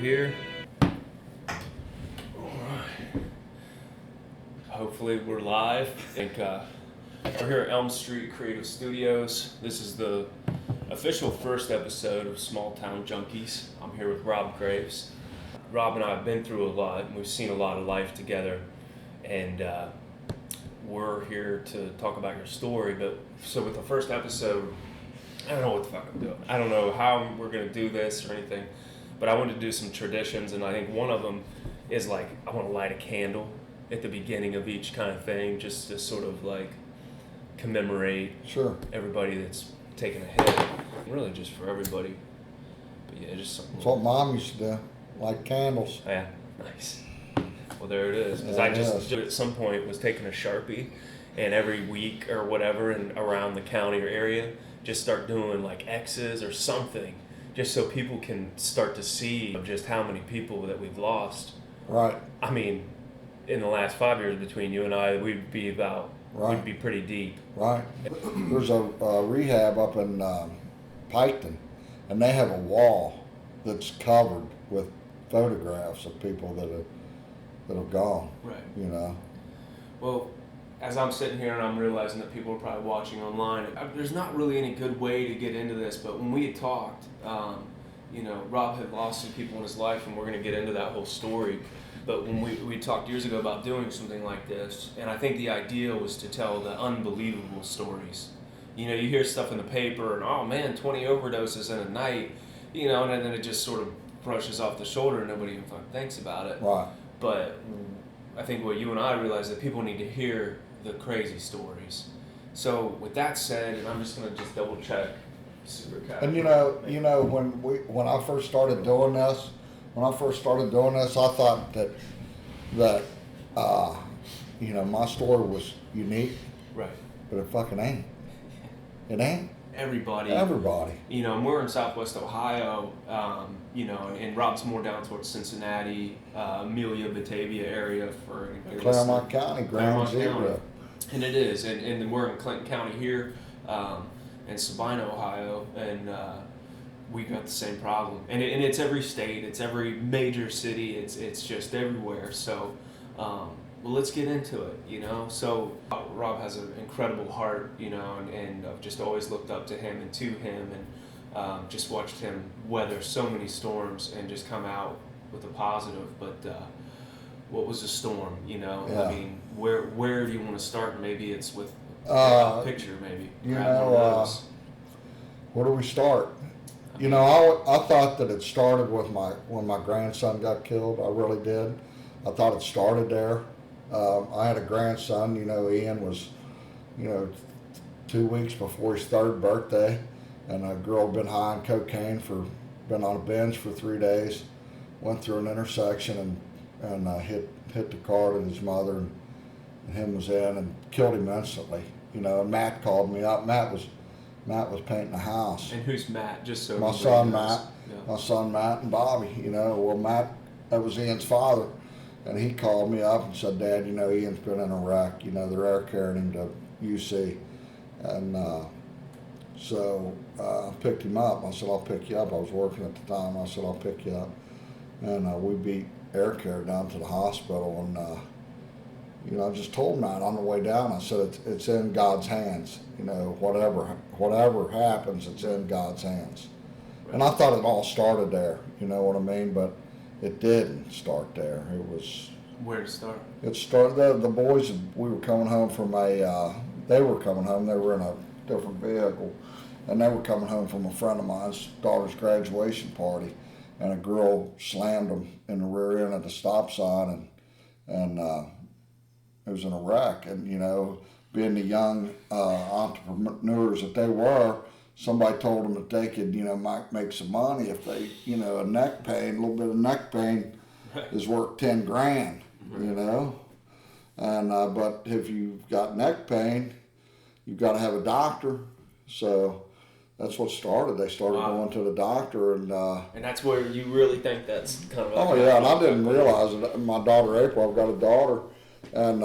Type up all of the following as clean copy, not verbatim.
here. Alright. Hopefully we're live. I think we're here at Elm Street Creative Studios. This is the official first episode of Small Town Junkies. I'm here with Rob Graves. Rob and I have been through a lot, and we've seen a lot of life together, and we're here to talk about your story. But so with the first episode, I don't know what the fuck I'm doing. I don't know how we're going to do this or anything, but I wanted to do some traditions, and I think one of them is like I want to light a candle at the beginning of each kind of thing, just to sort of like commemorate everybody that's taken a hit, really just for everybody. But yeah, just something. That's what Mom used to do, light candles. Yeah, nice. Well, there it is. Because I just at some point was taking a Sharpie, and every week or whatever, and around the county or area, just start doing like X's or something, just so people can start to see just how many people that we've lost. Right. I mean, in the last 5 years between you and I, we'd be pretty deep. Right. There's a rehab up in Piketon, and they have a wall that's covered with photographs of people that have gone. Right. You know. Well, as I'm sitting here and I'm realizing that people are probably watching online, there's not really any good way to get into this, but when we had talked, Rob had lost some people in his life, and we're going to get into that whole story. But when we talked years ago about doing something like this, and I think the idea was to tell the unbelievable stories. You know, you hear stuff in the paper, and oh man, 20 overdoses in a night, and then it just sort of brushes off the shoulder, and nobody even fucking thinks about it. Right. But I think what you and I realized that people need to hear the crazy stories. So with that said, and I'm just gonna double check. Super casual. And when I first started doing this, I thought that my story was unique. Right. But it fucking ain't. It ain't. Everybody. And we're in Southwest Ohio, and Rob's more down towards Cincinnati, Amelia, Batavia area for Claremont County, ground zero. And it is, and we're in Clinton County here, in Sabina, Ohio, and we got the same problem. And it's every state, it's every major city, it's just everywhere. So, well, let's get into it, So Rob has an incredible heart, and I've just always looked up to him and to him, and just watched him weather so many storms and just come out with a positive. But what was a storm, Yeah. I mean, where do you want to start? Maybe it's with a picture, maybe. Where do we start? I thought that it started with when my grandson got killed. I really did. I thought it started there. I had a grandson, Ian was, 2 weeks before his 3rd birthday, and a girl had been high on cocaine been on a binge for 3 days, went through an intersection and hit the car that his mother and him was in and killed him instantly. And Matt called me up. Matt was painting a house. And who's Matt? Just so my son Matt, my son Matt and Bobby. Well, Matt, that was Ian's father. And he called me up and said, Dad, Ian's been in a wreck. They're air carrying him to UC. And so I picked him up. I said, I'll pick you up. I was working at the time. I said, I'll pick you up. And we beat air care down to the hospital. And, I just told Matt on the way down, I said, it's in God's hands. Whatever happens, it's in God's hands. Right. And I thought it all started there, you know what I mean? But it didn't start there. It was... Where to start? It started, the boys, we were coming home from they were coming home, they were in a different vehicle, and they were coming home from a friend of mine's daughter's graduation party, and a girl slammed them in the rear end at the stop sign, and it was in a wreck. And, being the young entrepreneurs that they were, somebody told them that they could, might make some money if they, a little bit of neck pain is worth 10 grand, And, but if you've got neck pain, you've got to have a doctor. So that's what started. They started going to the doctor, and that's where you really think that's kind of. Oh yeah, and I didn't realize it. My daughter April, I've got a daughter, and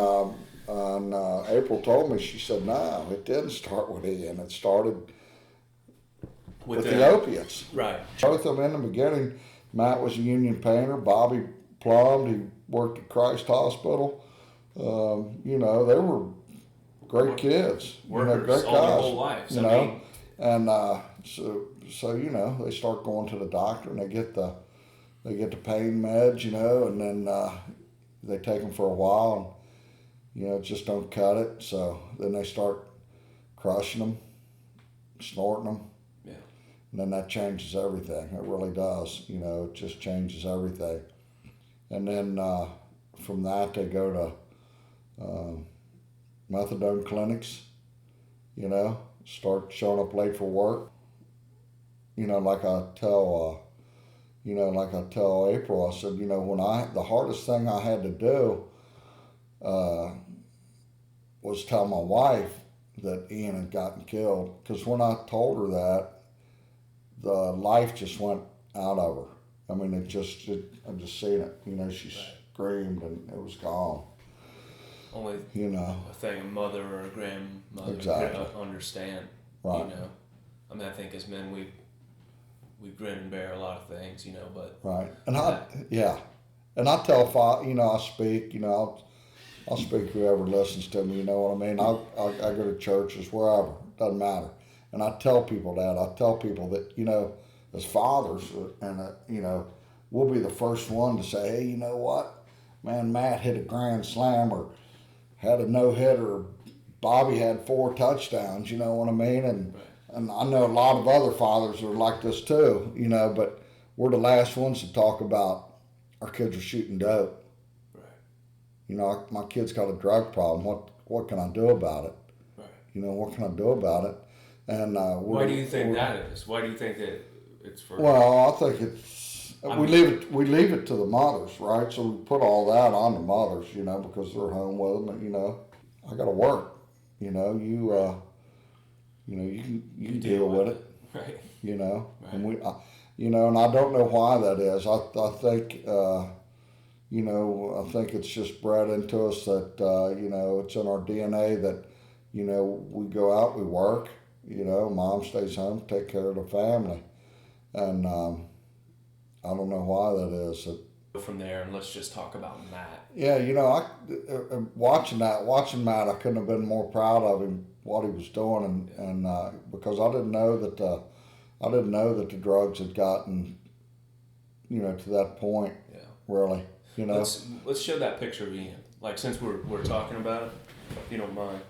April told me. She said, "No, it didn't start with Ian. It started with the opiates. Right. Both of them in the beginning, Matt was a union painter. Bobby plumbed. He worked at Christ Hospital. You know, they were great kids. Workers, you know, great all their guys. whole lives. You I know, mean, and so you know, they start going to the doctor and they get the pain meds. You know, and then they take them for a while, and you know, just don't cut it. So then they start crushing them, snorting them. yeah. And then that changes everything. It really does. You know, it just changes everything. And then from that, they go to methadone clinics, you know, start showing up late for work. You know, like I tell April, I said, you know, the hardest thing I had to do was tell my wife that Ian had gotten killed. Because when I told her that, the life just went out of her. I mean, I just seen it. You know, she screamed and it was gone. Only you know, a thing a mother or a grandmother exactly. could understand. Right. You know, I mean, I think as men we grin and bear a lot of things. You know, but right. And and I tell you know, I speak. You know, I'll speak to whoever listens to me. You know what I mean? I go to churches wherever. Doesn't matter. And I tell people that. I tell people that, you know, as fathers, and you know, we'll be the first one to say, hey, you know what, man, Matt hit a grand slam or had a no-hitter, or Bobby had 4 touchdowns, you know what I mean? And I know a lot of other fathers are like this too, you know, but we're the last ones to talk about our kids are shooting dope. Right. You know, my kid's got a drug problem. What can I do about it? Right. You know, what can I do about it? And why do you think that is? Why do you think that it's for? Well, I think it's we leave it to the mothers, right? So we put all that on the mothers, you know, because they're home with them. And, you know, I got to work. You know, you can deal with it. Right. You know, right. And you know, and I don't know why that is. I think you know, I think it's just bred into us that you know, it's in our DNA that, you know, we go out, we work. You know, mom stays home, take care of the family, and I don't know why that is. From there, and let's just talk about Matt. Yeah, you know, watching Matt, I couldn't have been more proud of him, what he was doing, and because I didn't know that the drugs had gotten, you know, to that point. Yeah. Really, you know. Let's show that picture of Ian. Like, since we're talking about it, if you don't mind,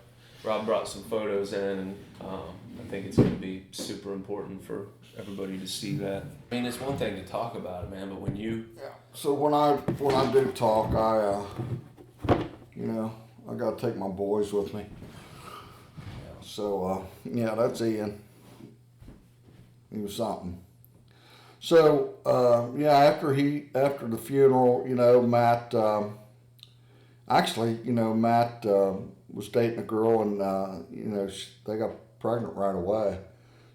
Rob brought some photos in, and I think it's going to be super important for everybody to see that. I mean, it's one thing to talk about it, man, but when you... Yeah. So when I do talk, you know, I got to take my boys with me. Yeah. So, yeah, that's Ian. He was something. So, yeah, after the funeral, you know, Matt, actually, you know, Matt was dating a girl, and, you know, they got pregnant right away.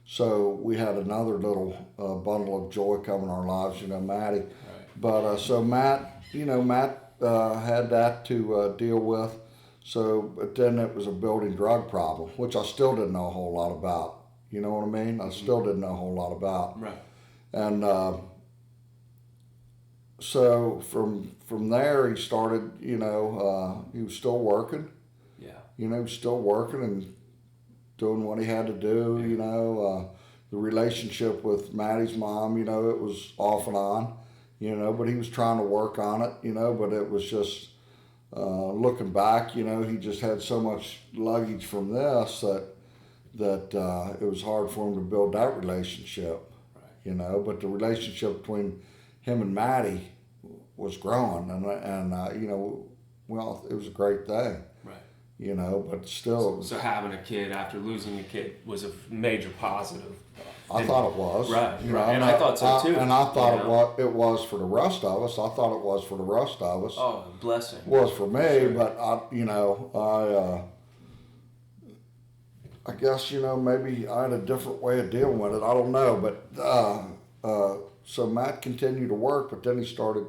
So we had another little bundle of joy come in our lives, you know, Maddie. Right. But so Matt, you know, had that to deal with. So, but then it was a building drug problem, which I still didn't know a whole lot about. You know what I mean? I still didn't know a whole lot about. Right. And so from there, he started, you know, he was still working. Yeah. You know, he was still working and doing what he had to do, you know. The relationship with Maddie's mom, you know, it was off and on, you know, but he was trying to work on it, you know, but it was just, looking back, you know, he just had so much luggage from this that it was hard for him to build that relationship, right. You know, but the relationship between him and Maddie was growing, and you know, well, it was a great thing. Right. You know, but still. So having a kid after losing a kid was a major positive. I thought it was. Right, you know, right. And I thought so too. And I thought it was for the rest of us. I thought it was for the rest of us. Oh, blessing. It was for me, sure. But I guess, you know, maybe I had a different way of dealing with it. I don't know, but so Matt continued to work, but then he started,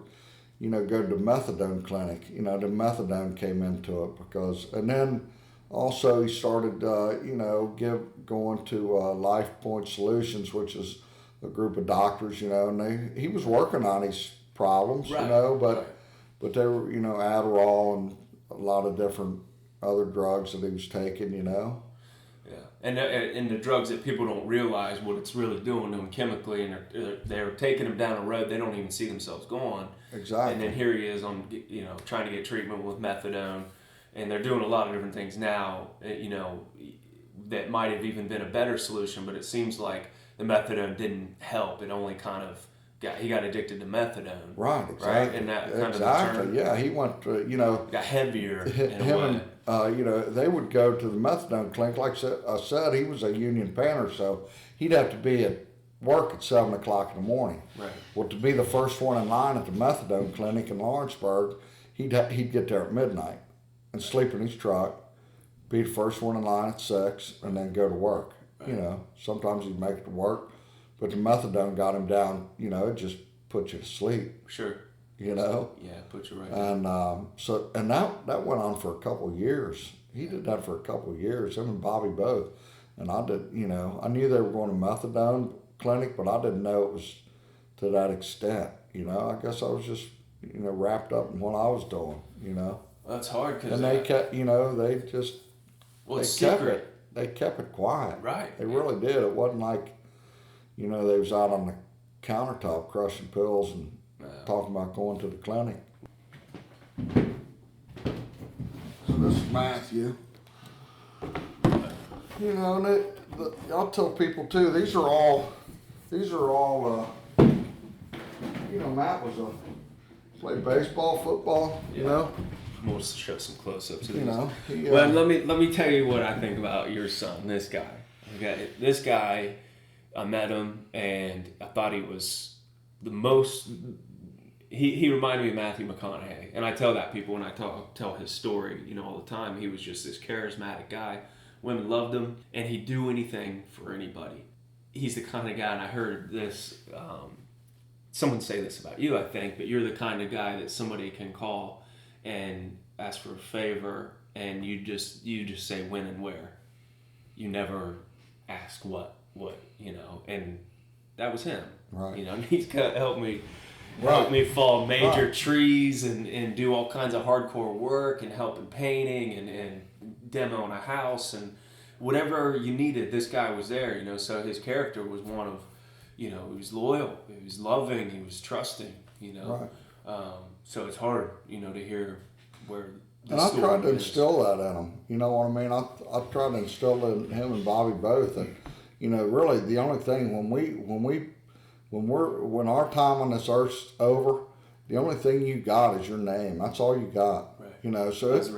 you know, go to the methadone clinic. You know, the methadone came into it and then also he started, you know, going to Life Point Solutions, which is a group of doctors, you know, and he was working on his problems, Right. you know, but Right. but they were, you know, Adderall and a lot of different other drugs that he was taking, you know. Yeah, and the drugs that people don't realize what it's really doing to them chemically, and they're taking them down a road they don't even see themselves going. Exactly. And then here he is on, you know, trying to get treatment with methadone, and they're doing a lot of different things now, you know, that might have even been a better solution, but it seems like the methadone didn't help. It only kind of he got addicted to methadone. Right, exactly. Right, and that kind exactly. of Yeah, he went to, you know, got heavier in a him way. and you know, they would go to the methadone clinic. Like I said, he was a union painter, so he'd have to be at work at 7 o'clock in the morning. Right. Well, to be the first one in line at the methadone clinic in Lawrenceburg, he'd get there at midnight and sleep in his truck, be the first one in line at 6, and then go to work. Right. You know, sometimes he'd make it to work, but the methadone got him down. You know, it just put you to sleep. Sure. You know. Yeah, put you right. And that went on for a couple of years. He did that for a couple of years. Him and Bobby both. And I did. You know, I knew they were going to methadone clinic, but I didn't know it was to that extent. You know, I guess I was just, you know, wrapped up in what I was doing. You know. Well, that's hard because. And they kept. You know, they just. Well, they secret. kept it. They kept it quiet. Right. They really did. It wasn't like, you know, they was out on the countertop crushing pills and talking about going to the clinic. So this is Matthew. You know, and I'll tell people too. These are all. You know, Matt was played baseball, football. Yeah. You know. We'll show some close-ups. You know. Well, let me tell you what I think about your son. This guy. Okay, this guy. I met him, and I thought he was the most. He reminded me of Matthew McConaughey, and I tell that people when I tell his story, you know, all the time. He was just this charismatic guy. Women loved him, and he'd do anything for anybody. He's the kind of guy, and I heard this. Someone say this about you, I think, but you're the kind of guy that somebody can call and ask for a favor, and you just say when and where. You never ask what, you know, and that was him. Right. You know, he's gonna help me fall major Right. trees and do all kinds of hardcore work and help in painting and demoing a house and whatever you needed. This guy was there, you know. So his character was one of, you know, he was loyal, he was loving, he was trusting, you know. Right. So it's hard, you know, to hear where. And I tried to instill that in him. You know what I mean? I tried to instill in him and Bobby both. And you know, really, the only thing when our time on this earth's over, the only thing you got is your name. That's all you got. Right. You know, so it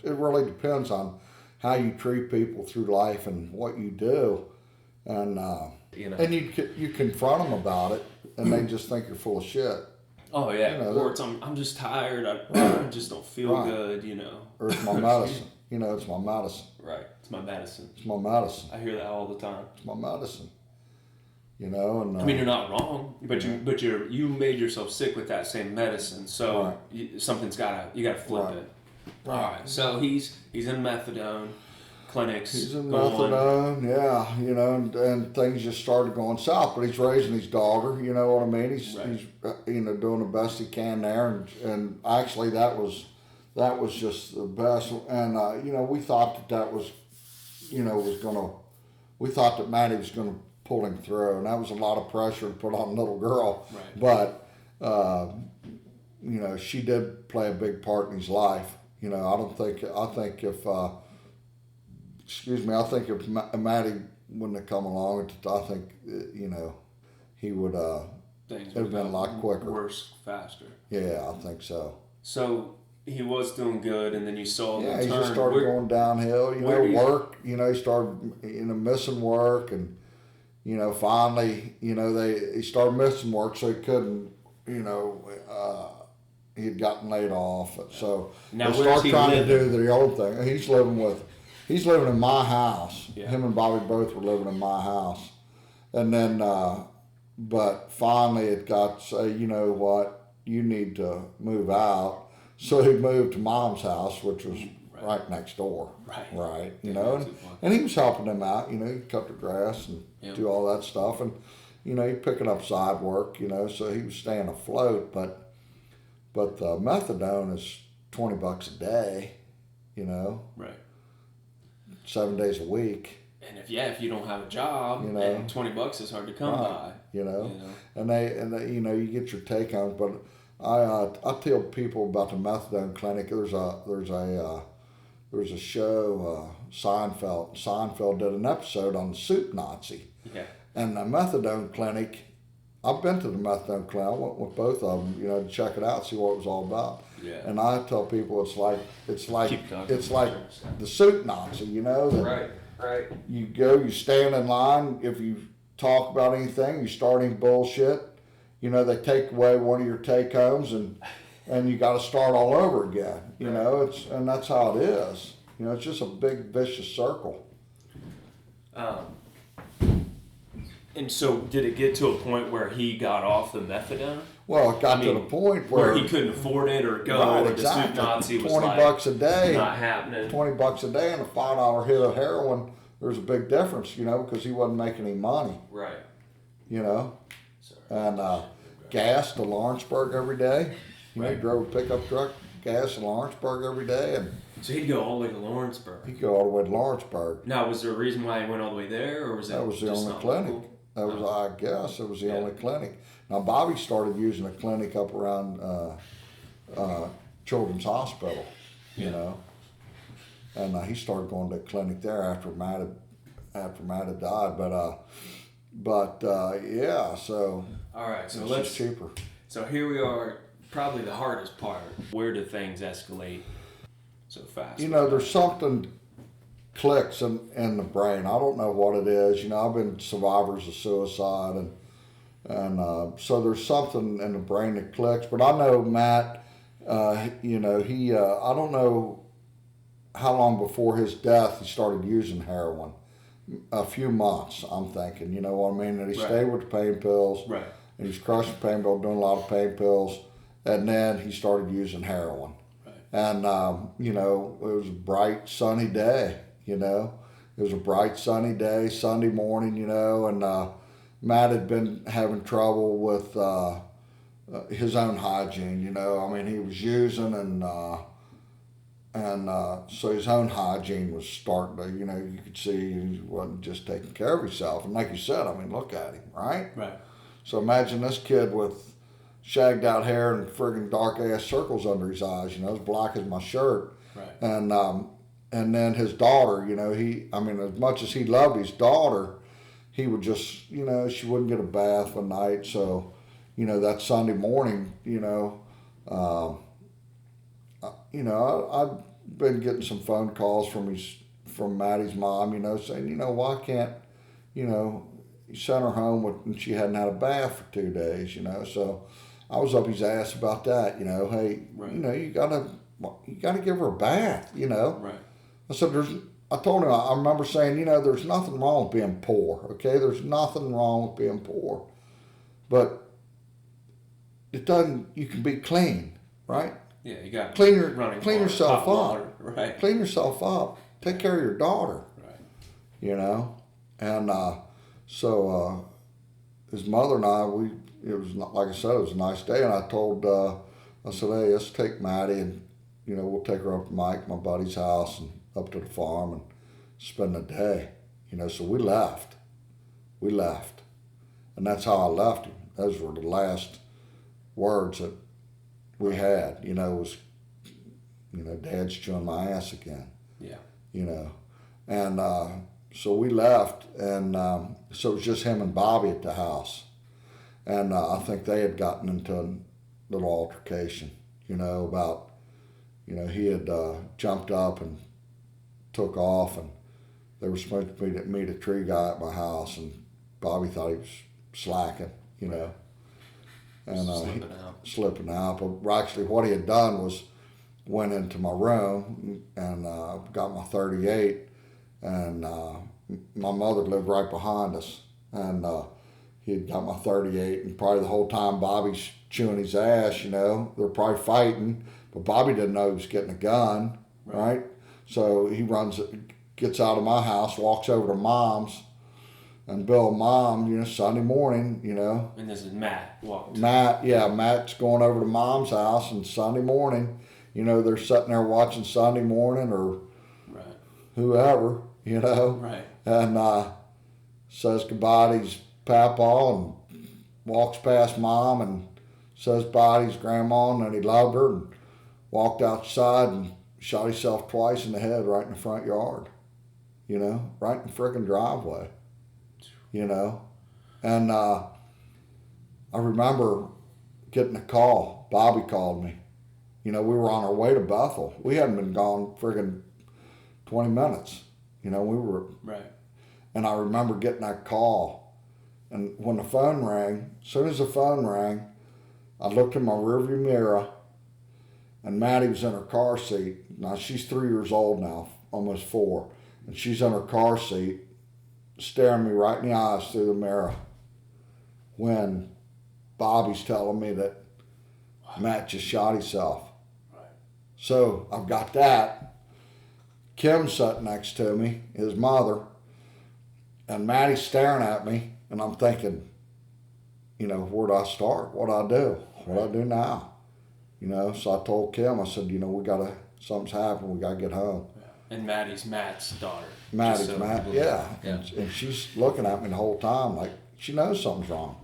really depends on how you treat people through life and what you do, and you know, and you confront them about it, and they just think you're full of shit. Oh yeah, you know, or it's I'm just tired. I just don't feel good. You know, or it's my medicine. You know, it's my medicine. Right, it's my medicine. It's my medicine. I hear that all the time. It's my medicine. You know, and I mean, you're not wrong, but you made yourself sick with that same medicine, so right. Something's you gotta flip right. it. Right. All right, so he's in methadone clinics. He's in methadone, yeah, you know, and things just started going south. But he's raising his daughter, you know what I mean? He's you know, doing the best he can there, and actually that was just the best. And you know, we thought that was, you know, we thought that Maddie was gonna pull him through, and that was a lot of pressure to put on a little girl. Right. But you know, she did play a big part in his life. You know, I think if Maddie wouldn't have come along, I think, you know, he would Things have been a lot quicker. Worse, faster. Yeah, I think so. So he was doing good, and then you saw the turn. He just started going downhill. You know, work. You know, he started, you know, missing work, and you know, finally, you know, he started missing work, so he couldn't, you know. He had gotten laid off, so now they started trying to do the old thing. He's living in my house. Yeah. Him and Bobby both were living in my house, and then, but finally it got say, you know what, you need to move out. So he moved to Mom's house, which was right next door. Right. You know, and he was helping them out. You know, he cut the grass and do all that stuff, and he's picking up side work, so he was staying afloat. But the methadone is $20 a day, Right. 7 days a week. And if you don't have a job, and $20 is hard to come by. And they you get your take homes. But I tell people about the methadone clinic. There's a show, Seinfeld. Seinfeld did an episode on the soup Nazi. Yeah. And the methadone clinic, I've been to the methadone clinic. I went with both of them, to check it out, see what it was all about. Yeah. And I tell people it's like the soup Nazi, that Right. you go, you stand in line. If you talk about anything, you start any bullshit, they take away one of your take homes, and you got to start all over again. And that's how it is. It's just a big vicious circle. And so, did it get to a point where he got off the methadone? Well, it got to the point where he couldn't afford it or go, right, or exactly. the soup Nazi was $20 a day, not happening. $20 a day, and a $5 hit of heroin. There's a big difference, because he wasn't making any money. Right. And gas to Lawrenceburg every day. He drove a pickup truck, gas to Lawrenceburg every day, and so he'd go all the way to Lawrenceburg. he'd go all the way to Lawrenceburg. Now, was there a reason why he went all the way there, or was that was the only clinic? That was, I guess, it was the only clinic. Now, Bobby started using a clinic up around Children's Hospital, and he started going to a clinic there after Matt had died. But yeah, so all right, so it's cheaper. So here we are, probably the hardest part. Where do things escalate so fast? There's something clicks in the brain. I don't know what it is. I've been survivors of suicide, and so there's something in the brain that clicks. But I know Matt. He I don't know how long before his death he started using heroin. A few months, I'm thinking. You know what I mean? And he stayed with the pain pills. Right. And he was crushing pain pills, doing a lot of pain pills, and then he started using heroin. Right. And it was a bright sunny day. It was a bright sunny day, Sunday morning. And Matt had been having trouble with his own hygiene. He was using and so his own hygiene was starting to, you could see he wasn't just taking care of himself. And like you said, look at him, right? Right. So imagine this kid with shagged out hair and friggin' dark ass circles under his eyes, as black as my shirt. Right. And then his daughter, as much as he loved his daughter, he would just, she wouldn't get a bath a night. So, that Sunday morning, I've been getting some phone calls from Maddie's mom, saying, why can't, he sent her home and she hadn't had a bath for 2 days, So I was up his ass about that, hey, right. You gotta give her a bath, Right. I said, I told him, I remember saying, there's nothing wrong with being poor, okay? There's nothing wrong with being poor. But it doesn't, you can be clean, right? Yeah, you got clean yourself up. Right. Clean yourself up. Take care of your daughter. Right. And so his mother and I, it was not, like I said, it was a nice day, and I told, I said, hey, let's take Maddie and we'll take her up to Mike, my buddy's house, and up to the farm and spend the day. So we left. And that's how I left him. Those were the last words that we had, was, Dad's chewing my ass again. Yeah. And so we left, and so it was just him and Bobby at the house. And I think they had gotten into a little altercation, about, he had jumped up and took off, and they were supposed to meet a tree guy at my house, and Bobby thought he was slacking, and slipping out. But actually what he had done was went into my room and got my 38, and my mother lived right behind us, and he had got my 38, and probably the whole time Bobby's chewing his ass, they're probably fighting, but Bobby didn't know he was getting a gun, right? So he gets out of my house, walks over to Mom's, And Bill's mom, Sunday morning, And this is Matt walked. Matt's going over to Mom's house, and Sunday morning, they're sitting there watching Sunday morning or Right. whoever, Right. and says goodbye to his papa and walks past Mom and says bye to his grandma and that he loved her and walked outside and shot himself twice in the head right in the front yard, right in the frickin' driveway, And I remember getting a call. Bobby called me. We were on our way to Bethel. We hadn't been gone friggin' 20 minutes. We were. Right. And I remember getting that call. And when the phone rang, as soon as the phone rang, I looked in my rearview mirror, and Maddie was in her car seat. Now, she's 3 years old now, almost 4. And she's in her car seat, staring me right in the eyes through the mirror when Bobby's telling me that Matt just shot himself. Right. So I've got that. Kim's sitting next to me, his mother, and Maddie's staring at me, and I'm thinking, where do I start? What do I do? What do I do now? So I told Kim, I said, something's happened, we gotta get home. And Matt's daughter. Matt, yeah. And she's looking at me the whole time like she knows something's wrong.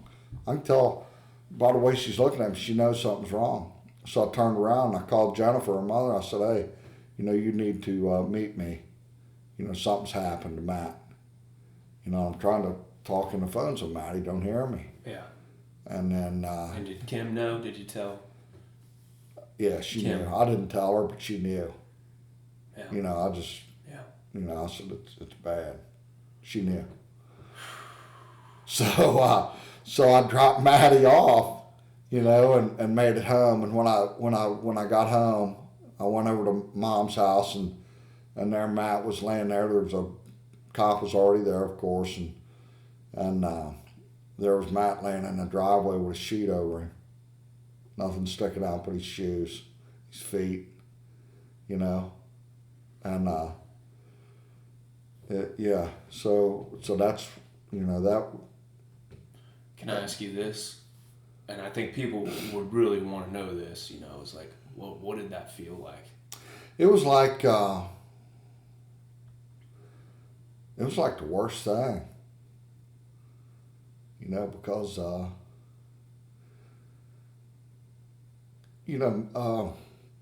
I can tell by the way she's looking at me, she knows something's wrong. So I turned around and I called Jennifer, her mother. I said, hey, you need to meet me. Something's happened to Matt. I'm trying to talk on the phone so Matt, he don't hear me. Yeah. And then... and did Kim know? Did you tell? Yeah, she Kim. knew. I didn't tell her, but she knew. Yeah. I just... Yeah. I said, it's bad. She knew. So I dropped Maddie off, and made it home. And when I got home, I went over to Mom's house, and there Matt was laying there. There was a cop was already there, of course, and there was Matt laying in the driveway with a sheet over him. Nothing sticking out but his shoes, his feet, and yeah. So that's that. Can I ask you this? And I think people would really want to know this. It's like, well, what did that feel like? It was like the worst thing. Because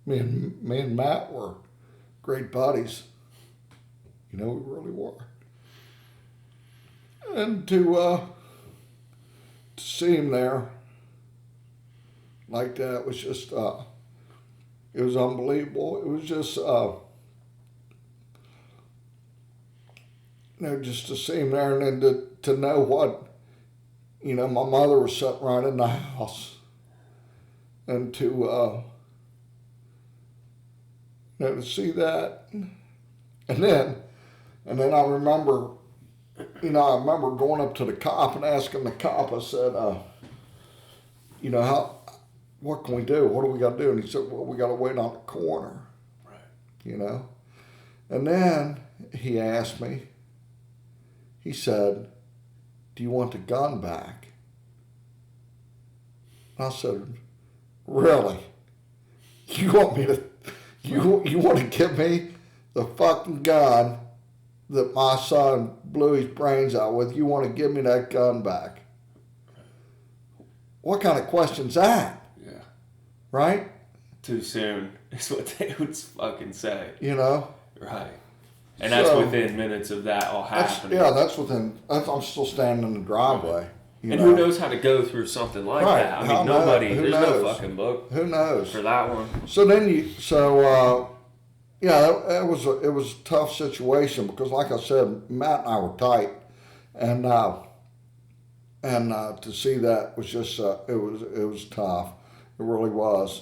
me and Matt were great buddies. We really were. And to see him there like that was just, it was unbelievable. It was just, just to see him there and then to know what, my mother was sitting right in the house. And to see that. And then I remember, going up to the cop and asking the cop, I said, what can we do? What do we got to do? And he said, well, we got to wait on the coroner. Right. And then he asked me, he said, do you want the gun back? I said, really? You want me to, you want to give me the fucking gun that my son blew his brains out with? You want to give me that gun back? What kind of question's that? Yeah. Right? Too soon is what they would fucking say. Right. And that's within minutes of that all happening. I'm still standing in the driveway. And who knows how to go through something like that? I mean, nobody, there's no fucking book. Who knows? For that one. So then it was a tough situation because, like I said, Matt and I were tight, and to see that was just it was tough. It really was,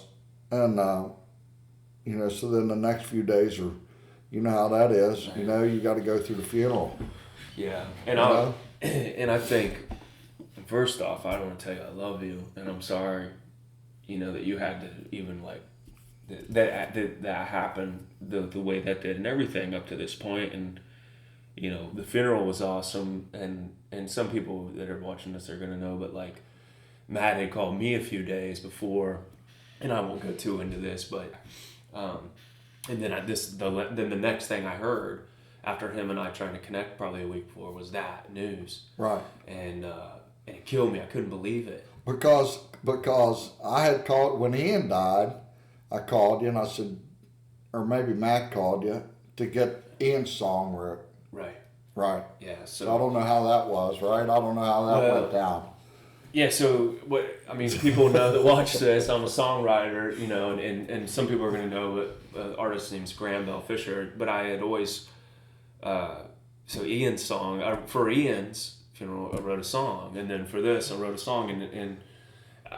and so then the next few days are, how that is. You got to go through the funeral. Yeah, and I think, first off, I want to tell you I love you, and I'm sorry, that you had to even that happened the way that did, and everything up to this point, and you know, the funeral was awesome, and some people that are watching this are gonna know, but like Matt had called me a few days before, and I won't go too into this, but and then then the next thing I heard after him and I trying to connect probably a week before was that news, Right. and it killed me. I couldn't believe it. Because I had called when Ian died. I called you and I said, or maybe Matt called you to get Ian's song written. Right. Right. Yeah. I So don't know how that was, right? I don't know how that went down. yeah. So people know that watch this. I'm a songwriter, you know, and some people are going to know the artist's name's Graham Bell Fisher. But I had always so Ian's song for Ian's funeral, I wrote a song, and then for this, I wrote a song, and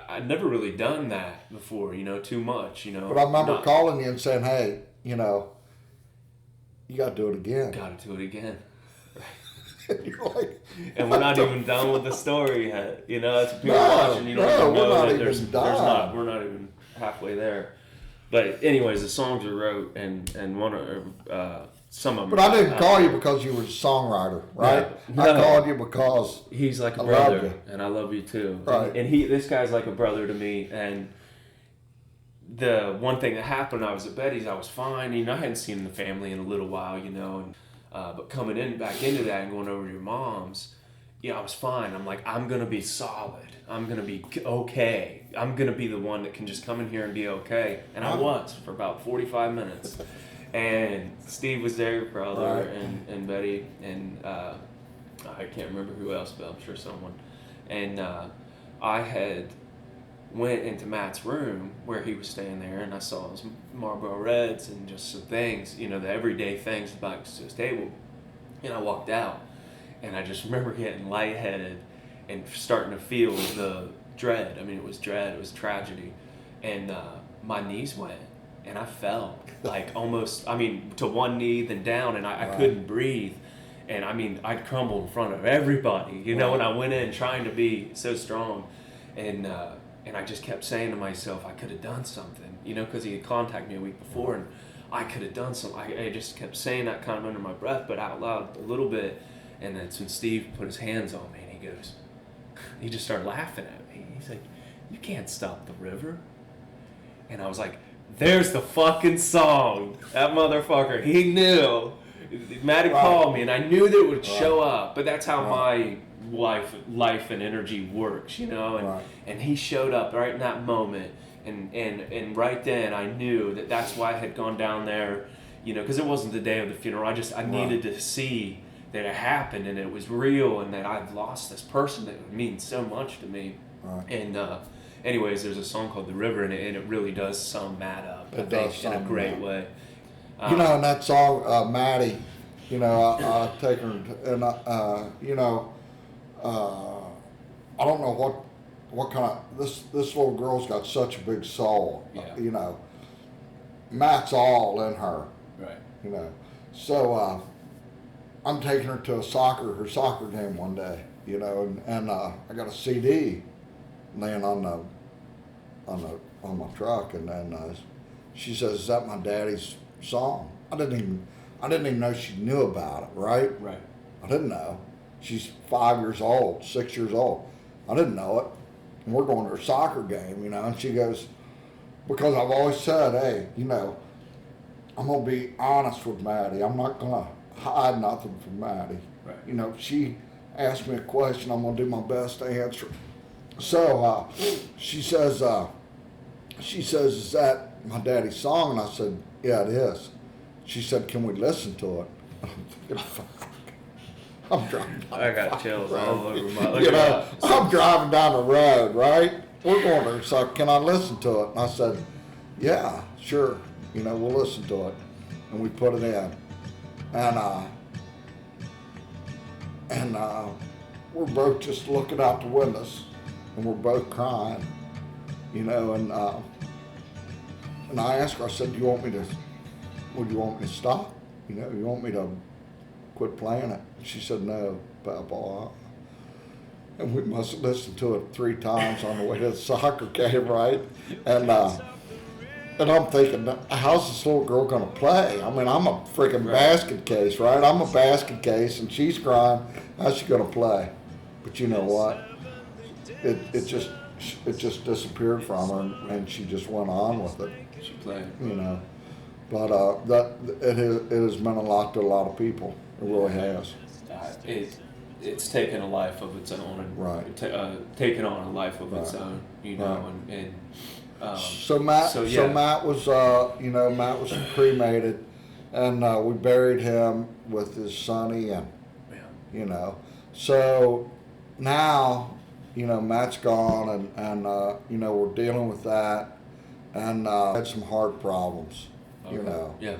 I'd never really done that before, you know, too much, you know. But I remember calling you and saying, hey, you know, you got to do it again. Got to do it again. And you're like, and we're not even done with the story yet, you know. That's what people watching. You don't even know that there's not. We're not even halfway there. But anyways, the songs are wrote, and one of some of them. But I didn't call you because you were a songwriter, right? No. I called you because he's like a I brother, love you. and I love you too. Right. And this guy's like a brother to me. And the one thing that happened, I was at Betty's, I was fine. You know, I hadn't seen the family in a little while, you know, and but coming back into that and going over to your mom's, I was fine. I'm like, I'm gonna be solid. I'm gonna be okay. I'm gonna be the one that can just come in here and be okay. And I was for about 45 minutes. And Steve was there, your brother, Right. and Betty, and I can't remember who else, but I'm sure someone. And I had went into Matt's room where he was staying there, and I saw his Marlboro Reds and just some things, you know, the everyday things back to his table. And I walked out, and I just remember getting lightheaded and starting to feel the dread. I mean, it was dread, it was tragedy. And my knees went, and I fell, like almost, I mean, to one knee, then down, and I couldn't breathe. And I mean, I'd crumble in front of everybody, you know, and I went in trying to be so strong. And I just kept saying to myself, I could have done something, you know, because he had contacted me a week before, and I could have done something. I just kept saying that kind of under my breath, but out loud a little bit. And that's when Steve put his hands on me, and he just started laughing at me. He's like, you can't stop the river. And I was like, there's the fucking song. That motherfucker, he knew. Matt had called me, and I knew that it would show up, but that's how my life and energy works, you know, and he showed up right in that moment, and right then I knew that that's why I had gone down there, you know, because it wasn't the day of the funeral. I needed to see that it happened, and it was real, and that I'd lost this person that would mean so much to me. And anyways, there's a song called The River, and it really does sum Matt up, I think, in a great way. You know, in that song, Maddie, you know, I take her, and you know, I don't know what kind of, this little girl's got such a big soul, you know. Matt's all in her, you know. So I'm taking her to her soccer game one day, you know, and I got a CD laying on my truck, and then she says, "Is that my daddy's song?" I didn't even know she knew about it, right? I didn't know. She's 5 years old, 6 years old. I didn't know it. And we're going to her soccer game, you know, and she goes, because I've always said, hey, you know, I'm going to be honest with Maddie. I'm not going to hide nothing from Maddie. You know, she asked me a question, I'm going to do my best to answer. So she says, is that my daddy's song? And I said, yeah, it is. She said, can we listen to it? I'm driving. I got chills all over my. You know, I'm driving down the road, right? We're going to her, so can I listen to it? And I said, yeah, sure. You know, we'll listen to it. And we put it in. And we're both just looking out the windows, and we're both crying, you know, and I asked her, I said, would you want me to stop? You know, you want me to quit playing it? She said, no, Papa. And we must have listened to it 3 times on the way to the soccer game, right? And And I'm thinking, how's this little girl gonna play? I mean, I'm a freaking Right. basket case, right? I'm a basket case, and she's crying. How's she gonna play? But you know what? It just disappeared from her, and she just went on with it. She played. You know. But it has meant a lot to a lot of people. It really has. It's taken a life of its own, and Right. taken on a life of its Right. own, you know, Right. and So Matt was Matt was cremated, and we buried him with his son Ian. yeah. You know, so now, you know, Matt's gone, and you know, we're dealing with that, and had some heart problems. You Okay. know, Yeah.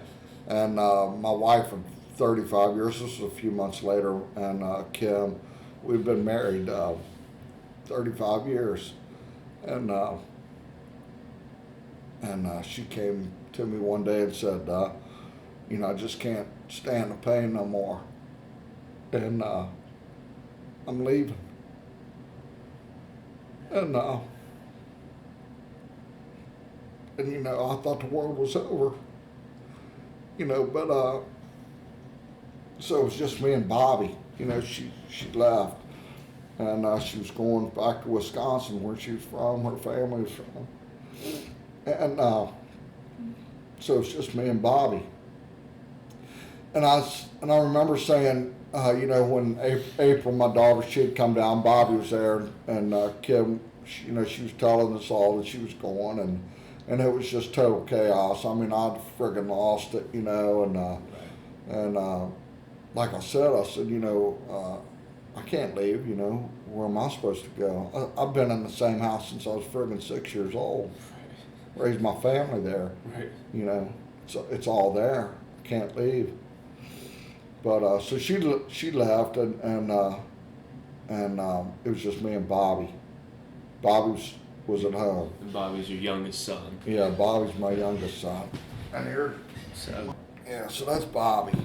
and my wife of 35 years. This was a few months later, and Kim, we've been married 35 years, and she came to me one day and said, you know, I just can't stand the pain no more, and I'm leaving, and you know, I thought the world was over, you know, but so it was just me and Bobby. You know, she left, and she was going back to Wisconsin, where she was from, her family was from, and so it's just me and Bobby. And I remember saying, you know, when April, my daughter, she had come down, Bobby was there, and Kim, you know, she was telling us all that she was going, and it was just total chaos. I mean, I'd friggin' lost it, you know, and like I said, you know, I can't leave, you know, where am I supposed to go? I've been in the same house since I was friggin' 6 years old, raised my family there, Right. you know, so it's all there, can't leave. But so she left, and it was just me and Bobby. Bobby was at home. And Bobby's your youngest son. Yeah, Bobby's my youngest son. And here, So yeah, so that's Bobby.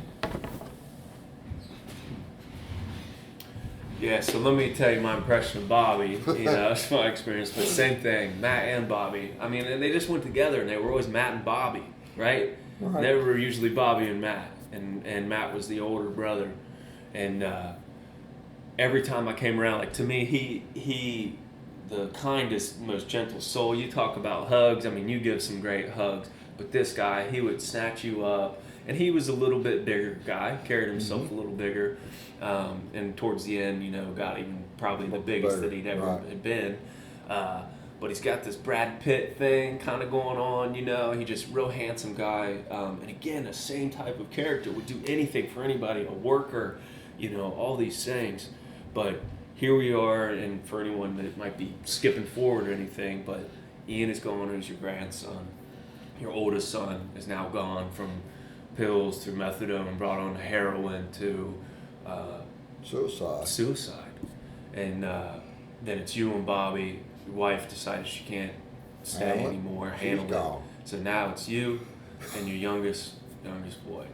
yeah, so let me tell you my impression of Bobby. You know, it's my experience, but same thing. Matt and Bobby. I mean, and they just went together, and they were always Matt and Bobby, right? Right. Never usually Bobby and Matt, and Matt was the older brother, and every time I came around, like to me, he the kindest, most gentle soul. You talk about hugs. I mean, you give some great hugs, but this guy, he would snatch you up, and he was a little bit bigger guy, carried himself a little bigger, and towards the end, you know, got even probably the biggest that he'd ever had been. But he's got this Brad Pitt thing kind of going on, you know. He's just real handsome guy, and again, the same type of character, would do anything for anybody, a worker, you know, all these things. But here we are, and for anyone that might be skipping forward or anything, but Ian is gone, who's your grandson. Your oldest son is now gone from pills to methadone, brought on to heroin to suicide. And then it's you and Bobby. Your wife decided she can't stay anymore, handle it. So now it's you and your youngest boy.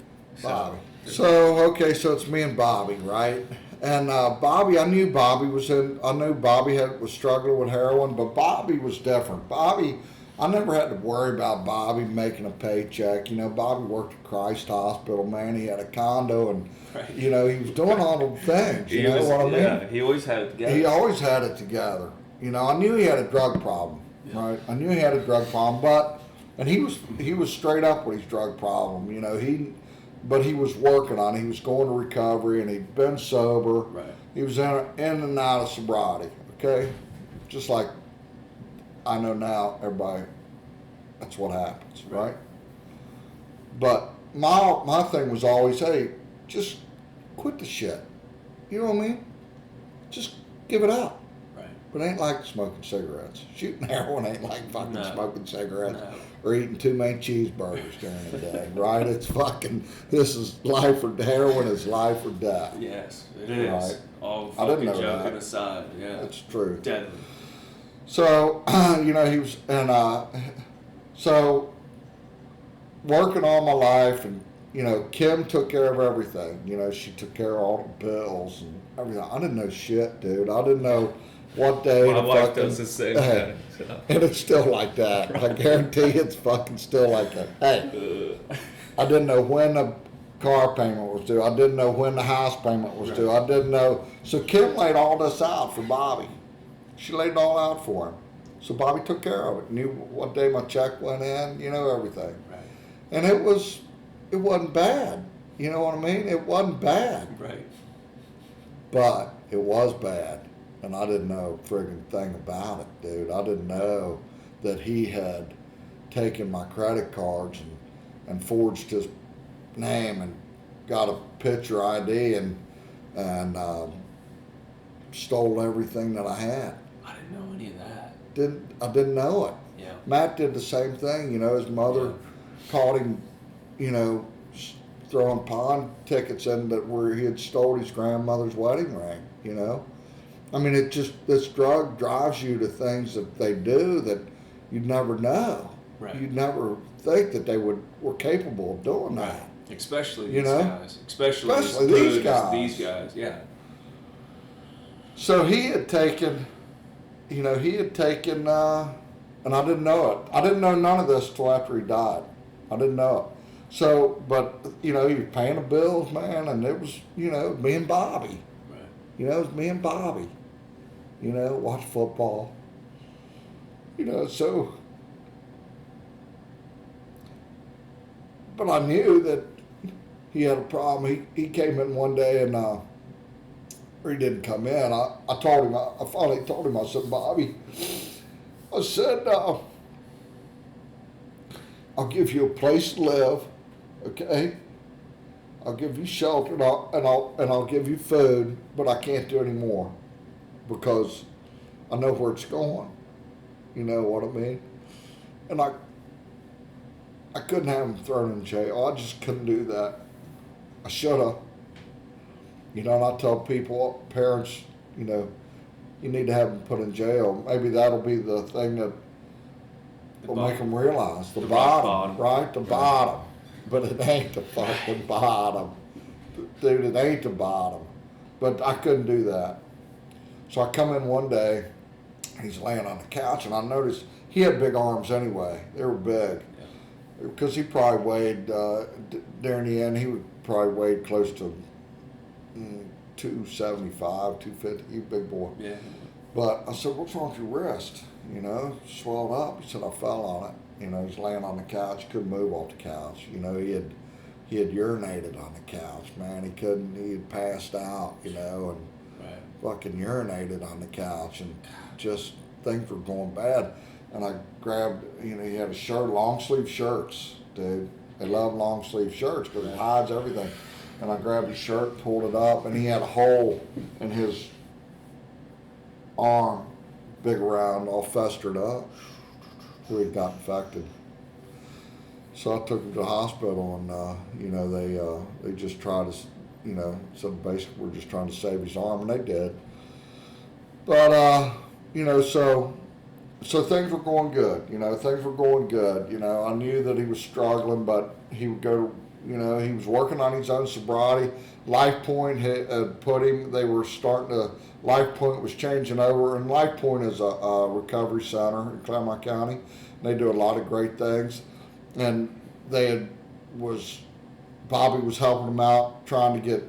Bobby. So okay, so it's me and Bobby, right? And Bobby, I knew Bobby was struggling with heroin, but Bobby was different. Bobby, I never had to worry about Bobby making a paycheck. You know, Bobby worked at Christ Hospital, man. He had a condo, and you know, he was doing all the things. You know what I mean? Yeah, he always had it together. He always had it together. You know, I knew he had a drug problem, right? I knew he had a drug problem, and he was straight up with his drug problem. You know, but he was working on it. He was going to recovery, and he'd been sober. Right. He was in and out of sobriety. Okay, just like I know now, everybody. That's what happens, right? But my thing was always, hey, just quit the shit. You know what I mean? Just give it up. Right. But it ain't like smoking cigarettes. Shooting heroin ain't like fucking smoking cigarettes. No. Or eating too many cheeseburgers during the day, right? It's fucking, this is life or, heroin is life or death. Yes, it is. Right. All I didn't fucking know joking that. aside, yeah. That's true. Deadly. So, you know, he was, and so working all my life, and, you know, Kim took care of everything. You know, she took care of all the bills and everything. I didn't know shit, dude. I didn't know One day, My the wife fucking, does the same thing. So. and it's still like that. I guarantee it's fucking still like that. Hey, I didn't know when the car payment was due. I didn't know when the house payment was due. I didn't know. So Kim laid all this out for Bobby. She laid it all out for him. So Bobby took care of it. Knew what day my check went in. You know, everything. Right. And it wasn't bad. You know what I mean? It wasn't bad. Right. But it was bad. And I didn't know a friggin' thing about it, dude. I didn't know that he had taken my credit cards and forged his name and got a picture ID and stole everything that I had. I didn't know any of that. I didn't know it. Yeah. Matt did the same thing. You know, his mother caught him, you know, throwing pawn tickets in that where he had stole his grandmother's wedding ring. You know, I mean, this drug drives you to things that they do that you'd never know. Right. You'd never think that they were capable of doing that. Especially You these know? guys. Especially Especially as these good guys. as these guys. Yeah. So he had taken, and I didn't know it. I didn't know none of this till after he died. I didn't know it. So, but, he was paying the bills, man, and it was, me and Bobby. Right. It was me and Bobby. Watch football. So. But I knew that he had a problem. He came in one day and, or he didn't come in. I told him, I finally told him, I said, Bobby, I said, I'll give you a place to live, okay? I'll give you shelter and I'll give you food, but I can't do any more because I know where it's going. You know what I mean? And I couldn't have him thrown in jail. I just couldn't do that. I should have. And I tell people, parents, you need to have them put in jail. Maybe that'll be the thing that will make them realize the bottom, right? The bottom. But it ain't the fucking bottom. Dude, it ain't the bottom. But I couldn't do that. So I come in one day, he's laying on the couch, and I noticed he had big arms anyway. They were big. Because he probably weighed, during the end, he would probably weighed close to 275, 250, he a big boy. Yeah. But I said, what's wrong with your wrist? Swelled up. He said, I fell on it. He's laying on the couch, couldn't move off the couch. He had urinated on the couch, man. He had passed out, and fucking urinated on the couch, and just things were going bad. And I grabbed, he had a shirt, long sleeve shirts, dude. They love long sleeve shirts because it hides everything. And I grabbed his shirt, pulled it up, and he had a hole in his arm, big around, all festered up, where he got infected. So I took him to the hospital, and they just tried to, said basically we're just trying to save his arm, and they did. But so things were going good. Things were going good. I knew that he was struggling, but he would go to, he was working on his own sobriety. Life Point had put him, they were starting to, Life Point was changing over, and Life Point is a recovery center in Claremont County. They do a lot of great things. And Bobby was helping them out, trying to get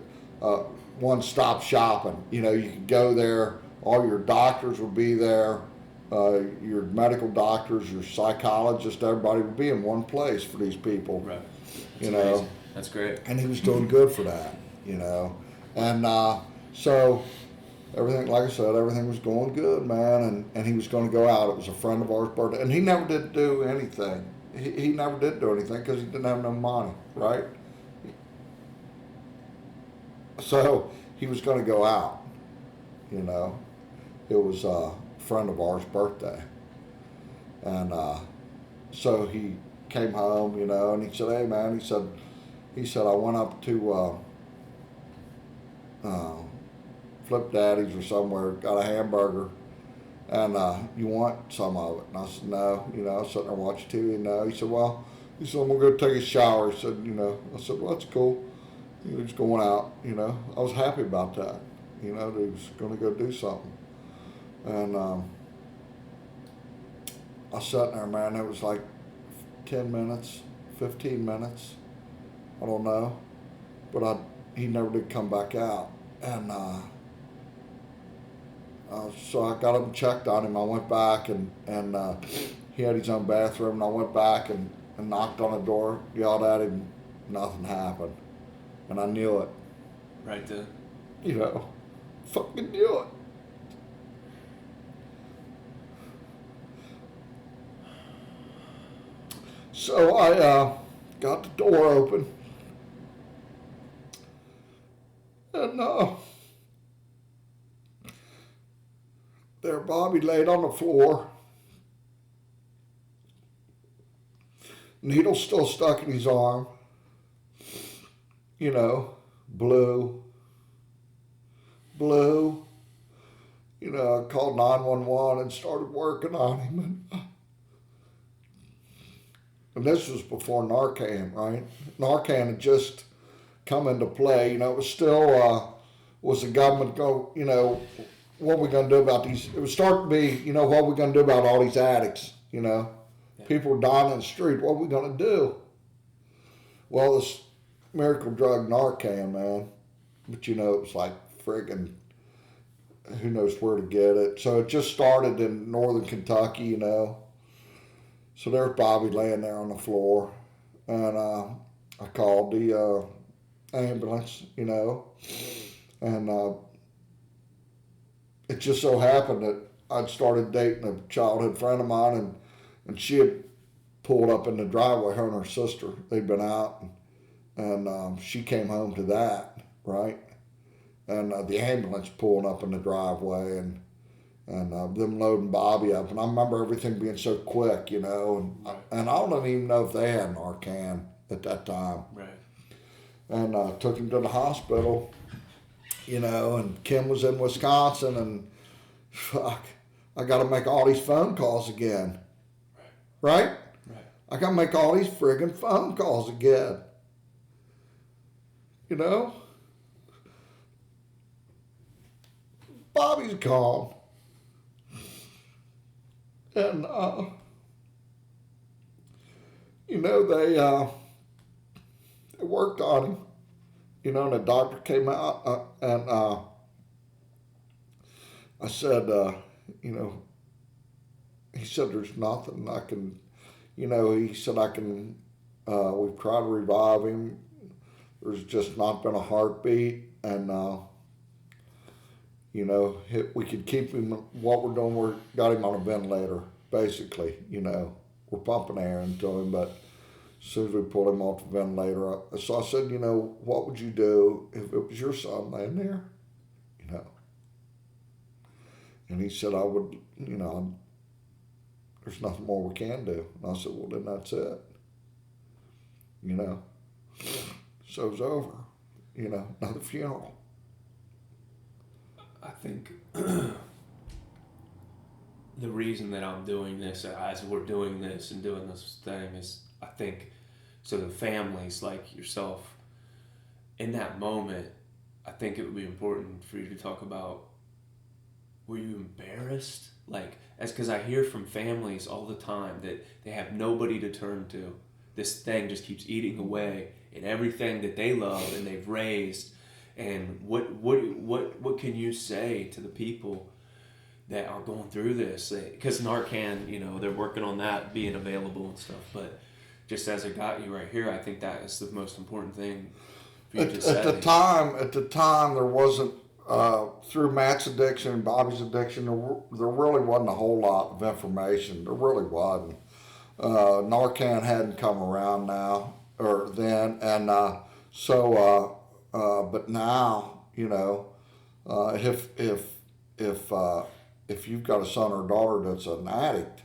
one-stop shopping. You could go there, all your doctors would be there, your medical doctors, your psychologists, everybody would be in one place for these people. Right. Amazing. That's great. And he was doing good for that, And so everything, like I said, everything was going good, man. And he was going to go out. It was a friend of ours' birthday. And he never did do anything. He never did do anything because he didn't have no money, right? So he was going to go out, It was a friend of ours' birthday. And so he came home, and he said, hey, man, he said, I went up to Flip Daddy's or somewhere, got a hamburger, and you want some of it? And I said, no, I was sitting there watching TV, no. He said, well, I'm going to go take a shower. He said, I said, well, that's cool. He was going out, I was happy about that, that he was going to go do something. And I sat there, man. It was like 10 minutes, 15 minutes. I don't know. But he never did come back out. And so I got up and checked on him. I went back and he had his own bathroom. And I went back and knocked on the door, yelled at him. Nothing happened. And I knew it. Right then. You know, fucking knew it. So I got the door open. And there Bobby laid on the floor. Needle still stuck in his arm. You know, blue. You know, I called 911 and started working on him. And this was before Narcan, right? Narcan had just come into play. You know, it was still, was the government go, you know, what are we going to do about these? It was starting to be, you know, what are we going to do about all these addicts, you know? Yeah. People were dying in the street. What are we going to do? Well, this miracle drug Narcan, man. But, you know, it was like friggin', who knows where to get it. So it just started in northern Kentucky, you know. So there's Bobby laying there on the floor. And I called the ambulance, you know. And it just so happened that I'd started dating a childhood friend of mine, and she had pulled up in the driveway, her and her sister. They'd been out, and she came home to that, right? And the ambulance pulling up in the driveway, and them loading Bobby up. And I remember everything being so quick, you know, and I don't even know if they had Narcan at that time. Right. And took him to the hospital, you know, and Kim was in Wisconsin, and fuck, I got to make all these phone calls again. Right? I got to make all these friggin' phone calls again. You know? Bobby's gone. And, you know, they worked on him. You know, and the doctor came out, and I said, you know, he said, there's nothing I can, you know, he said, we've tried to revive him. There's just not been a heartbeat. And, you know, we could keep him, what we're doing, we got him on a ventilator, basically, you know. We're pumping air into him, but as soon as we pulled him off the ventilator, so I said, you know, what would you do if it was your son laying there, you know? And he said, I would, you know, there's nothing more we can do. And I said, well, then that's it, you know? So it's over, you know, another funeral. I think the reason that I'm doing this, as we're doing this and doing this thing, is I think so the families like yourself, in that moment, I think it would be important for you to talk about, were you embarrassed? Like, because I hear from families all the time that they have nobody to turn to. This thing just keeps eating away at everything that they love and they've raised. And what can you say to the people that are going through this? Because Narcan, you know, they're working on that being available and stuff. But just as it got you right here, I think that is the most important thing for you to say. At the time, there wasn't, through Matt's addiction and Bobby's addiction, there really wasn't a whole lot of information. There really wasn't. Narcan hadn't come around now, or then, and but now, you know, if you've got a son or daughter that's an addict,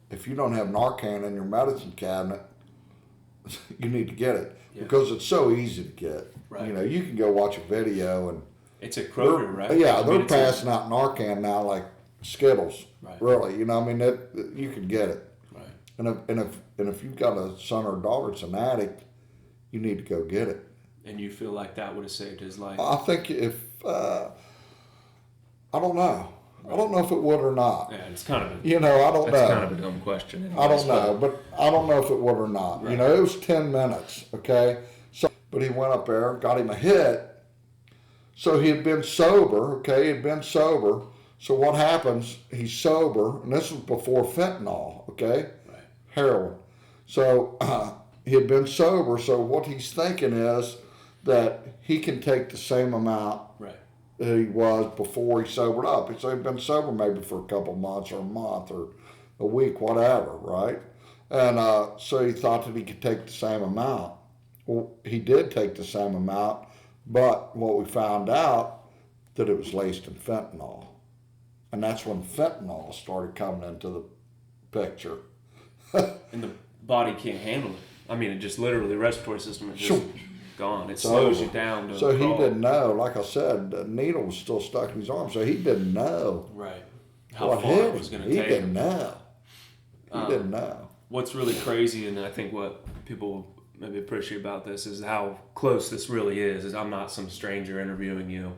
if you don't have Narcan in your medicine cabinet, you need to get it, because it's so easy to get. Right. You know, you can go watch a video and it's a Kroger, right? Yeah, they're passing out Narcan now like Skittles. Right. Really, you know, I mean, you can get it. Right. And if you've got a son or daughter that's an addict, you need to go get it. And you feel like that would have saved his life? I think if I don't know. I don't know if it would or not. Yeah, it's kind of a, I don't know. That's kind of a dumb question. Anyways, I don't know, but I don't know if it would or not. Right. It was 10 minutes, okay? So, but he went up there, got him a hit. So he had been sober, okay? He had been sober. So what happens, he's sober, and this was before fentanyl, okay? Right. Heroin. So he had been sober, so what he's thinking is that he can take the same amount that he was before he sobered up. So he'd been sober maybe for a couple months or a month or a week, whatever, right? And so he thought that he could take the same amount. Well, he did take the same amount, but what we found out, that it was laced in fentanyl. And that's when fentanyl started coming into the picture. And the body can't handle it. I mean, it just literally, the respiratory system is just gone. It slows you down to So crawl. he didn't know, like I said, the needle was still stuck in his arm, so he didn't know. Right. How far it was going to take. He didn't know. He didn't know. What's really crazy, and I think what people maybe appreciate about this, is how close this really is I'm not some stranger interviewing you.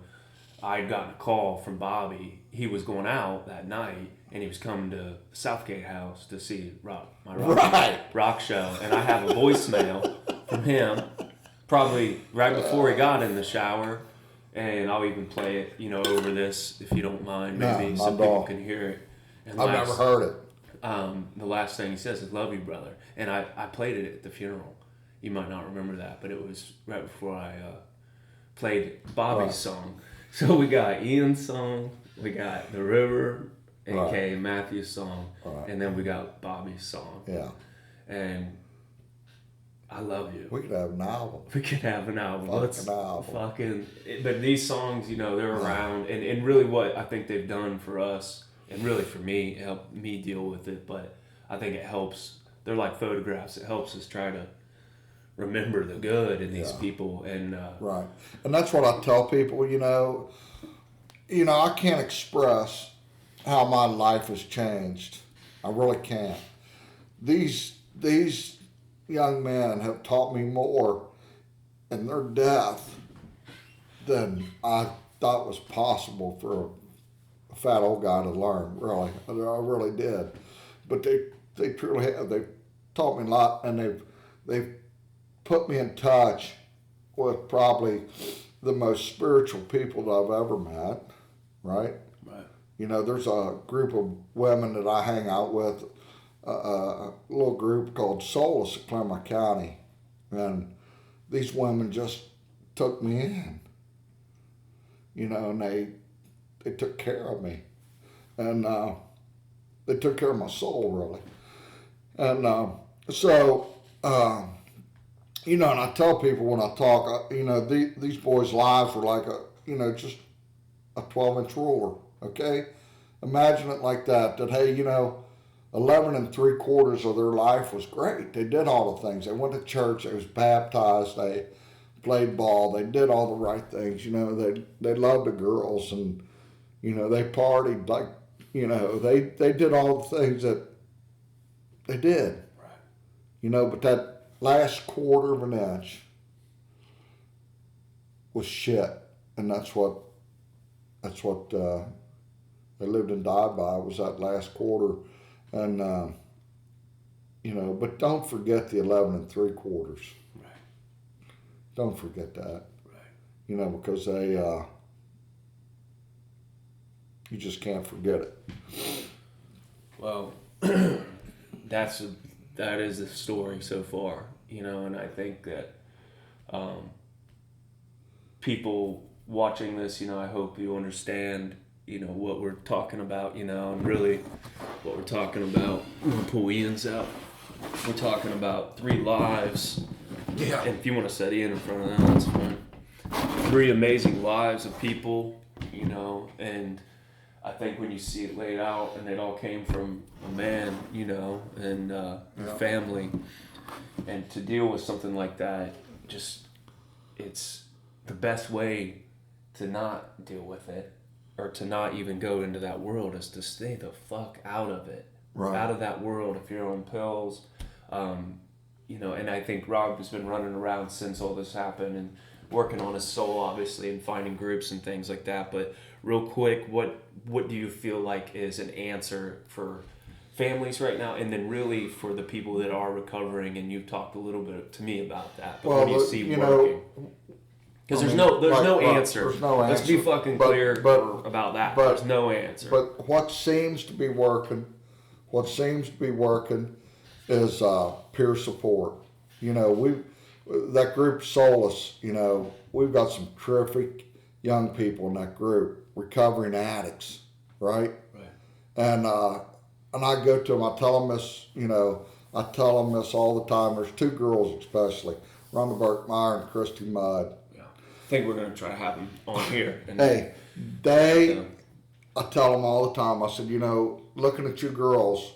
I'd gotten a call from Bobby. He was going out that night, and he was coming to Southgate House to see my rock show. And I have a voicemail from him, probably right before he got in the shower. And I'll even play it, over this, if you don't mind, maybe so people can hear it. And I've never heard it. The last thing he says is, "Love you, brother." And I played it at the funeral. You might not remember that, but it was right before I played Bobby's song. So we got Ian's song, we got The River, a.k.a. Matthew's song, and then we got Bobby's song. Yeah. And I love you. We could have an album. But these songs, they're around, and really what I think they've done for us, and really for me, it helped me deal with it, but I think it helps. They're like photographs. It helps us try to remember the good in these people. And right. And that's what I tell people, I can't express how my life has changed. I really can't. These young men have taught me more in their death than I thought was possible for a fat old guy to learn, really. I really did. But they truly have. They've taught me a lot, and they've put me in touch with probably the most spiritual people that I've ever met, right? Right. There's a group of women that I hang out with, a little group called Solace in Claremont County, and these women just took me in, and they took care of me, and they took care of my soul, really. And and I tell people when I talk, these boys' lives were like just a 12-inch ruler, okay? Imagine it like that, hey, 11 3/4 of their life was great. They did all the things. They went to church, they was baptized, they played ball, they did all the right things, they loved the girls, and, they partied, like, they did all the things that they did. Right. But that last 1/4 of an inch was shit, and that's what they lived and died by, was that last 1/4, and but don't forget the 11 3/4. Right. Don't forget that. Right. Because they you just can't forget it. Well, that is the story so far, and I think that people watching this, I hope you understand, what we're talking about, and really what we're talking about. I'm gonna pull Ian's out. We're talking about 3 lives. Yeah. And if you want to set Ian in front of them, that's fine. 3 amazing lives of people, and I think when you see it laid out, and it all came from a man, and a family, and to deal with something like that, it's the best way to not deal with it, or to not even go into that world, is to stay the fuck out of it. Right. Out of that world if you're on pills. And I think Rob has been running around since all this happened, and working on his soul, obviously, and finding groups and things like that. But real quick, what do you feel like is an answer for families right now, and then really for the people that are recovering? And you've talked a little bit to me about that. But what do you see working? Because there's no answer. There's no answer. Let's be fucking clear about that. There's no answer. But what seems to be working is peer support. You know, that group Solace, you know, we've got some terrific young people in that group, recovering addicts, right? Right. And I go to them, I tell them this, you know, I tell them this all the time. There's two girls especially, Rhonda Burkmeyer and Christy Mudd. Yeah. I think we're going to try to have them on here. And hey, I tell them all the time, I said, you know, looking at you girls,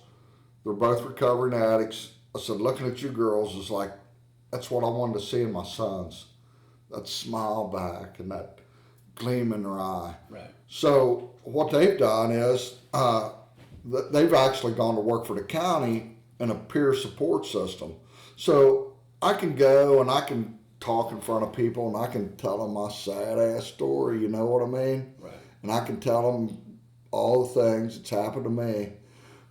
they're both recovering addicts. I said, looking at you girls is like, that's what I wanted to see in my sons. That smile back and that gleam in their eye. Right. So what they've done is they've actually gone to work for the county in a peer support system. So I can go and I can talk in front of people and I can tell them my sad ass story, you know what I mean? Right. And I can tell them all the things that's happened to me.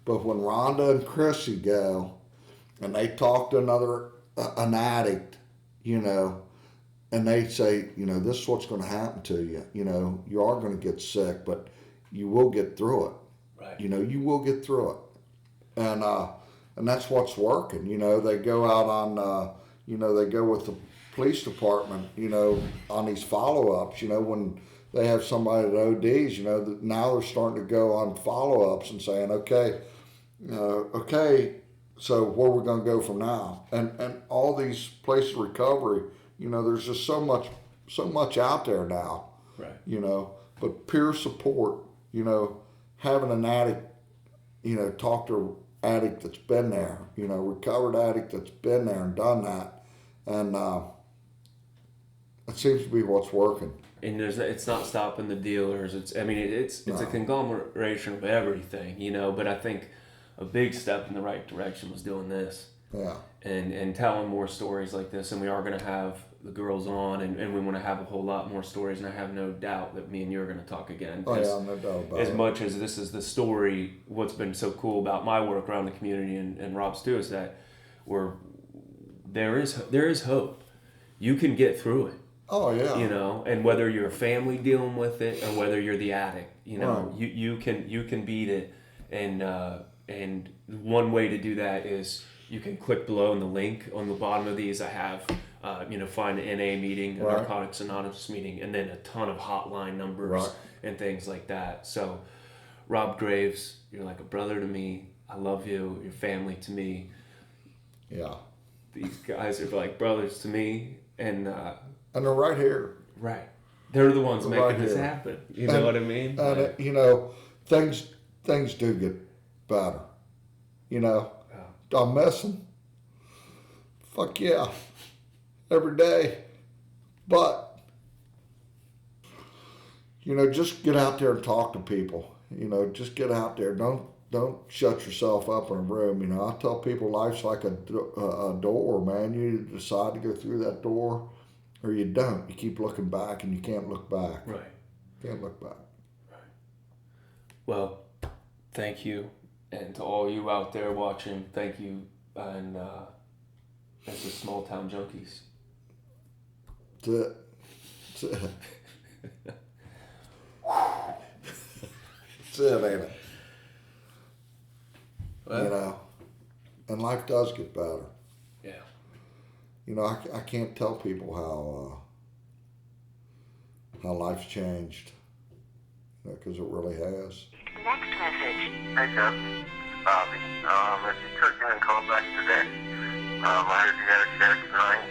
But when Rhonda and Chrissy go and they talk to an addict, you know, and they say, you know, this is what's going to happen to you. You know, you are going to get sick, but you will get through it. Right. You know, you will get through it. And that's what's working. You know, they go out on, you know, they go with the police department, you know, on these follow-ups, you know, when they have somebody that ODs, you know, now they're starting to go on follow-ups and saying, okay, so where are we going to go from now? And all these places of recovery, you know, there's just so much out there now. Right. You know, but peer support, you know, having an addict, you know, talk to an addict that's been there, you know, recovered addict that's been there and done that. And it seems to be what's working. And it's not stopping the dealers. It's a conglomeration of everything, you know. But I think a big step in the right direction was doing this. Yeah. And telling more stories like this. And we are going to have the girls on, and we want to have a whole lot more stories. And I have no doubt that me and you are going to talk again. Oh, yeah, no doubt about it. As much as this is the story, what's been so cool about my work around the community and Rob's too is that there is hope. You can get through it. Oh, yeah. You know, and whether you're a family dealing with it or whether you're the addict, you know, right. you can beat it. And one way to do that is you can click below in the link on the bottom of these. I have, find an NA meeting, a right. Narcotics Anonymous meeting, and then a ton of hotline numbers right. and things like that. So, Rob Graves, you're like a brother to me. I love you. You're family to me. Yeah. These guys are like brothers to me, and they're right here. Right. They're the ones they're making right this here. happen. You know what I mean? And you know, things do get better. You know, I'm messing. Fuck yeah, every day. But you know, just get out there and talk to people. You know, just get out there. Don't shut yourself up in a room. You know, I tell people life's like a door, man. You either decide to go through that door or you don't. You keep looking back and you can't look back. Right. Can't look back. Right. Well, thank you. And to all you out there watching, thank you. And that's the Small Town Junkies. That's it. That's it, ain't it? Well, you know, and life does get better. Yeah. You know, I can't tell people how life's changed, you know, because it really has. Next message. Hey, Jeff. Bobby. If you could, call back today. I heard you got a check tonight.